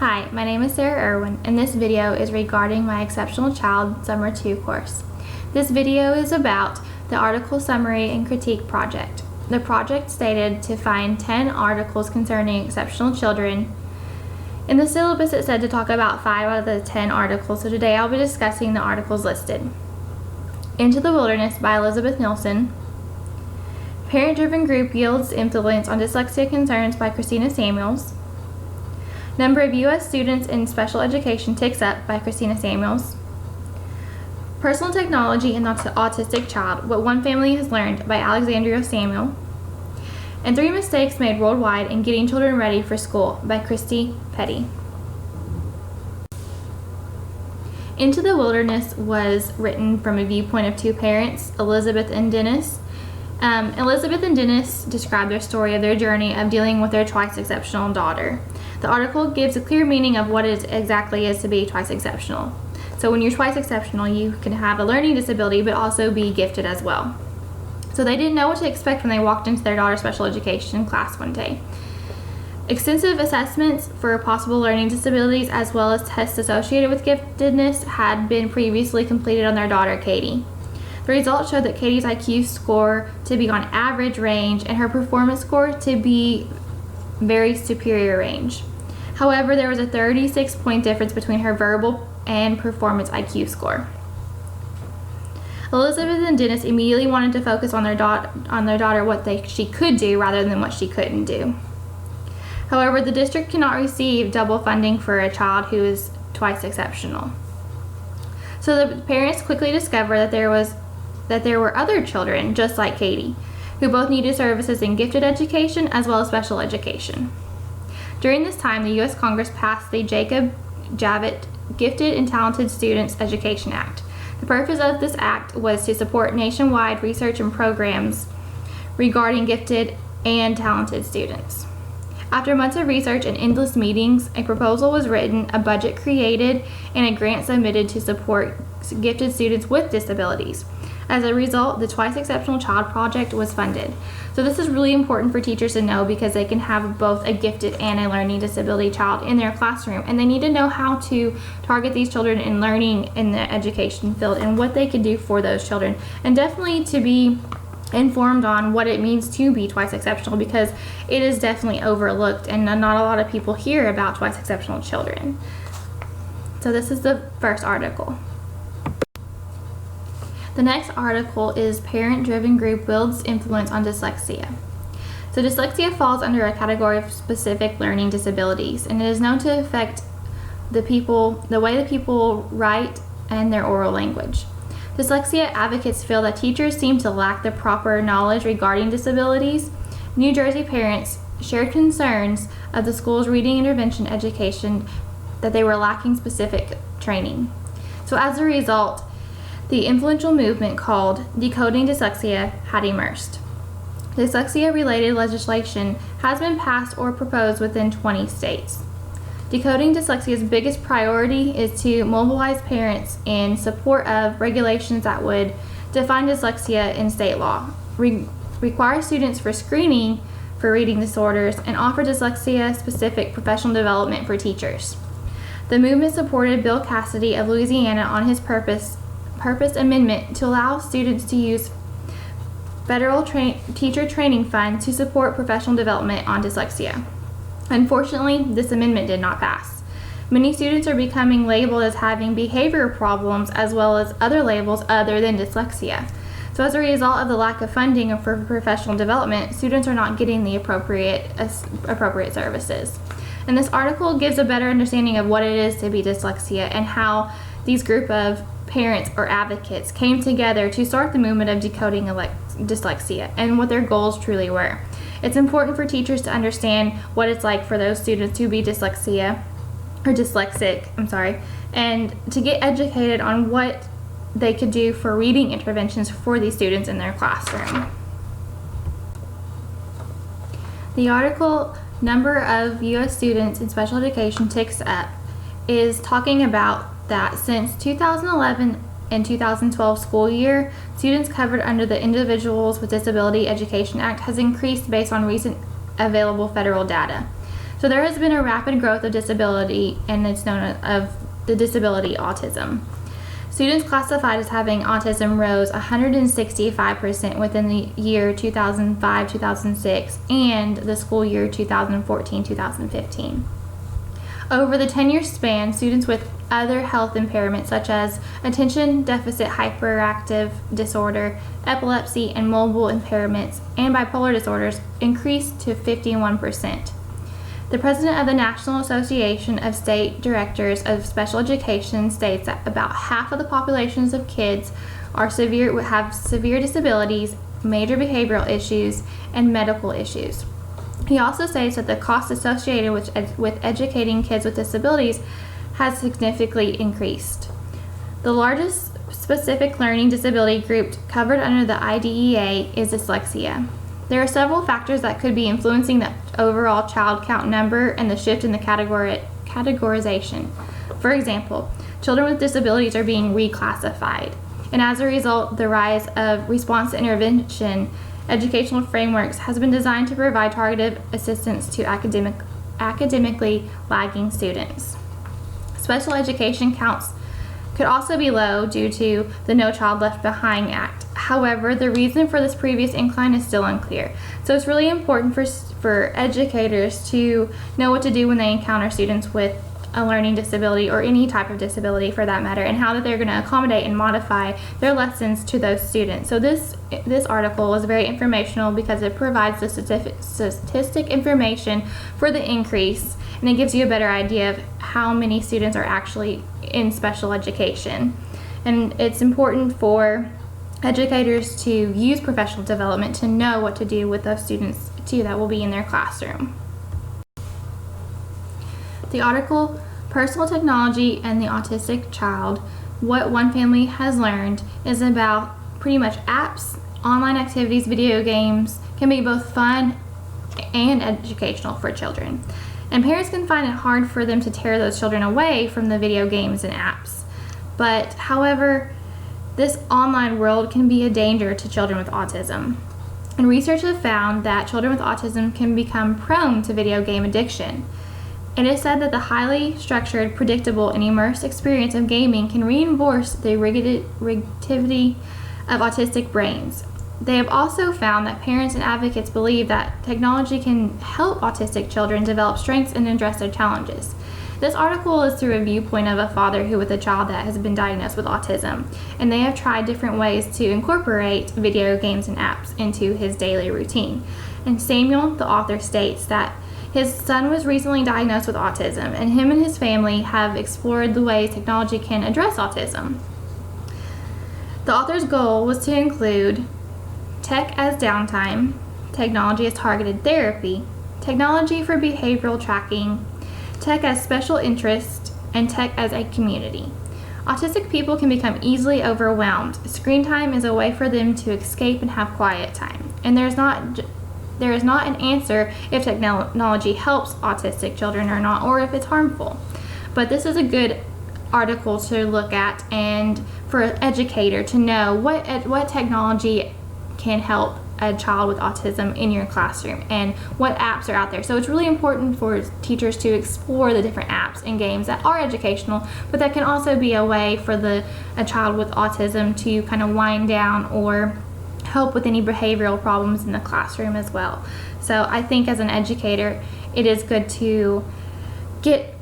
Hi, my name is Sarah Irwin, and this video is regarding my Exceptional Child Summer 2 course. This video is about the article summary and critique project. The project stated to find 10 articles concerning exceptional children. In the syllabus it said to talk about 5 out of the 10 articles, so today I'll be discussing the articles listed. Into the Wilderness by Elizabeth Nielsen. Parent-Driven Group Yields Influence on Dyslexia Concerns by Christina Samuels. Number of U.S. Students in Special Education Ticks Up by Christina Samuels. Personal Technology and the Autistic Child, What One Family Has Learned by Alexandria Samuel. And 3 Mistakes Made Worldwide in Getting Children Ready for School by Christy Petty. Into the Wilderness was written from a viewpoint of 2 parents, Elizabeth and Dennis. Elizabeth and Dennis describe their story of their journey of dealing with their twice exceptional daughter. The article gives a clear meaning of what it exactly is to be twice exceptional. So when you're twice exceptional, you can have a learning disability but also be gifted as well. So they didn't know what to expect when they walked into their daughter's special education class one day. Extensive assessments for possible learning disabilities as well as tests associated with giftedness had been previously completed on their daughter, Katie. The results showed that Katie's IQ score to be on average range and her performance score to be very superior range. However, there was a 36-point difference between her verbal and performance IQ score. Elizabeth and Dennis immediately wanted to focus on their daughter what she could do rather than what she couldn't do. However, the district cannot receive double funding for a child who is twice exceptional. So the parents quickly discovered that there were other children just like Katie, who both needed services in gifted education as well as special education. During this time, the U.S. Congress passed the Jacob Javits Gifted and Talented Students Education Act. The purpose of this act was to support nationwide research and programs regarding gifted and talented students. After months of research and endless meetings, a proposal was written, a budget created, and a grant submitted to support gifted students with disabilities. As a result, the Twice Exceptional Child Project was funded. So this is really important for teachers to know because they can have both a gifted and a learning disability child in their classroom, and they need to know how to target these children in learning in the education field and what they can do for those children, and definitely to be informed on what it means to be twice exceptional because it is definitely overlooked and not a lot of people hear about twice exceptional children. So this is the first article. The next article is Parent-Driven Group Wields Influence on Dyslexia. So dyslexia falls under a category of specific learning disabilities, and it is known to affect the way that people write and their oral language. Dyslexia advocates feel that teachers seem to lack the proper knowledge regarding disabilities. New Jersey parents shared concerns of the school's reading intervention education that they were lacking specific training. So as a result, the influential movement called Decoding Dyslexia had emerged. Dyslexia-related legislation has been passed or proposed within 20 states. Decoding Dyslexia's biggest priority is to mobilize parents in support of regulations that would define dyslexia in state law, require students for screening for reading disorders, and offer dyslexia-specific professional development for teachers. The movement supported Bill Cassidy of Louisiana on his purpose amendment to allow students to use federal teacher training fund to support professional development on dyslexia. Unfortunately, this amendment did not pass. Many students are becoming labeled as having behavior problems as well as other labels other than dyslexia. So as a result of the lack of funding for professional development, students are not getting the appropriate services. And this article gives a better understanding of what it is to be dyslexia and how these group of parents or advocates came together to start the movement of decoding dyslexia and what their goals truly were. It's important for teachers to understand what it's like for those students to be dyslexic, and to get educated on what they could do for reading interventions for these students in their classroom. The article, Number of U.S. Students in Special Education Ticks Up, is talking about that since 2011 and 2012 school year, students covered under the Individuals with Disability Education Act has increased based on recent available federal data. So there has been a rapid growth of disability, and it's known of the disability autism. Students classified as having autism rose 165% within the year 2005-2006 and the school year 2014-2015. Over the 10-year span, students with other health impairments such as attention deficit hyperactive disorder, epilepsy, and mobile impairments, and bipolar disorders increased to 51%. The president of the National Association of State Directors of Special Education states that about half of the populations of kids have severe disabilities, major behavioral issues, and medical issues. He also states that the cost associated with educating kids with disabilities has significantly increased. The largest specific learning disability group covered under the IDEA is dyslexia. There are several factors that could be influencing the overall child count number and the shift in the categorization. For example, children with disabilities are being reclassified, and as a result, the rise of response to intervention educational frameworks has been designed to provide targeted assistance to academically lagging students. Special education counts could also be low due to the No Child Left Behind Act. However, the reason for this previous incline is still unclear. So it's really important for educators to know what to do when they encounter students with a learning disability or any type of disability for that matter, and how that they're going to accommodate and modify their lessons to those students. So this article is very informational because it provides the statistic information for the increase, and it gives you a better idea of how many students are actually in special education. And it's important for educators to use professional development to know what to do with those students too that will be in their classroom. The article, Personal Technology and the Autistic Child, What One Family Has Learned, is about pretty much apps, online activities, video games, can be both fun and educational for children. And parents can find it hard for them to tear those children away from the video games and apps. But, however, this online world can be a danger to children with autism. And research has found that children with autism can become prone to video game addiction. It is said that the highly structured, predictable, and immersed experience of gaming can reinforce the rigidity of autistic brains. They have also found that parents and advocates believe that technology can help autistic children develop strengths and address their challenges. This article is through a viewpoint of a father with a child that has been diagnosed with autism, and they have tried different ways to incorporate video games and apps into his daily routine. And Samuel, the author, states that his son was recently diagnosed with autism, and him and his family have explored the ways technology can address autism. The author's goal was to include tech as downtime, technology as targeted therapy, technology for behavioral tracking, tech as special interest, and tech as a community. Autistic people can become easily overwhelmed. Screen time is a way for them to escape and have quiet time. And there is not an answer if technology helps autistic children or not, or if it's harmful. But this is a good article to look at, and for an educator to know what technology can help a child with autism in your classroom and what apps are out there. So it's really important for teachers to explore the different apps and games that are educational, but that can also be a way for a child with autism to kind of wind down or help with any behavioral problems in the classroom as well. So I think as an educator, it is good to get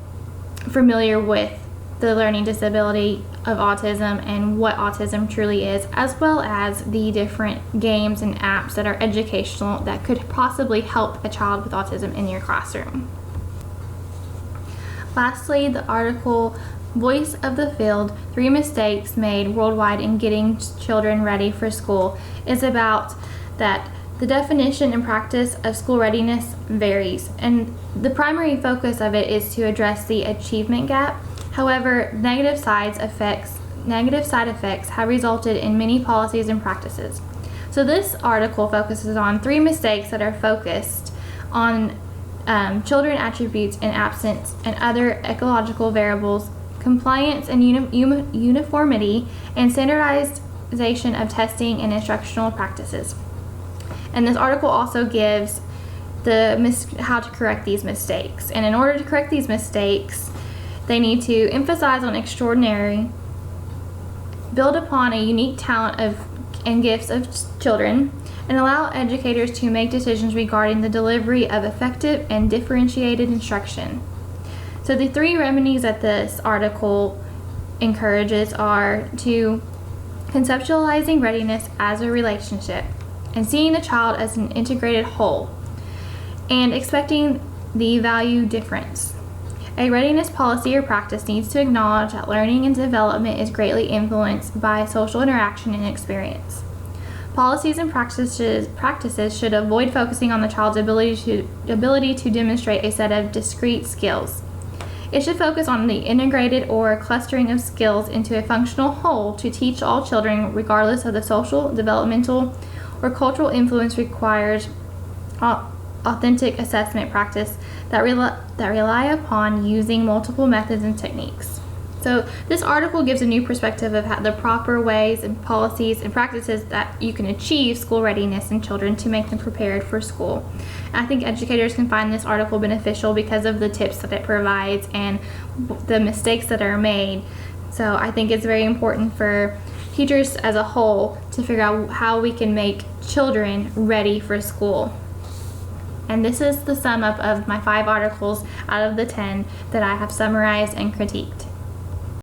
familiar with the learning disability of autism and what autism truly is, as well as the different games and apps that are educational that could possibly help a child with autism in your classroom. Lastly, the article Voice of the Field, 3 Mistakes Made Worldwide in Getting Children Ready for School, is about that the definition and practice of school readiness varies, and the primary focus of it is to address the achievement gap. However, negative side effects have resulted in many policies and practices. So this article focuses on 3 mistakes that are focused on children attributes and absence and other ecological variables, compliance and uniformity, and standardization of testing and instructional practices. And this article also gives how to correct these mistakes. And in order to correct these mistakes, they need to emphasize on extraordinary, build upon a unique talent and gifts of children, and allow educators to make decisions regarding the delivery of effective and differentiated instruction. So the 3 remedies that this article encourages are to conceptualizing readiness as a relationship and seeing the child as an integrated whole, and expecting the value difference. A readiness policy or practice needs to acknowledge that learning and development is greatly influenced by social interaction and experience. Policies and practices should avoid focusing on the child's ability to demonstrate a set of discrete skills. It should focus on the integrated or clustering of skills into a functional whole to teach all children, regardless of the social, developmental, or cultural influence required. Authentic assessment practice that rely upon using multiple methods and techniques. So this article gives a new perspective of how the proper ways and policies and practices that you can achieve school readiness in children to make them prepared for school. And I think educators can find this article beneficial because of the tips that it provides and the mistakes that are made. So I think it's very important for teachers as a whole to figure out how we can make children ready for school. And this is the sum up of my 5 articles out of the 10 that I have summarized and critiqued.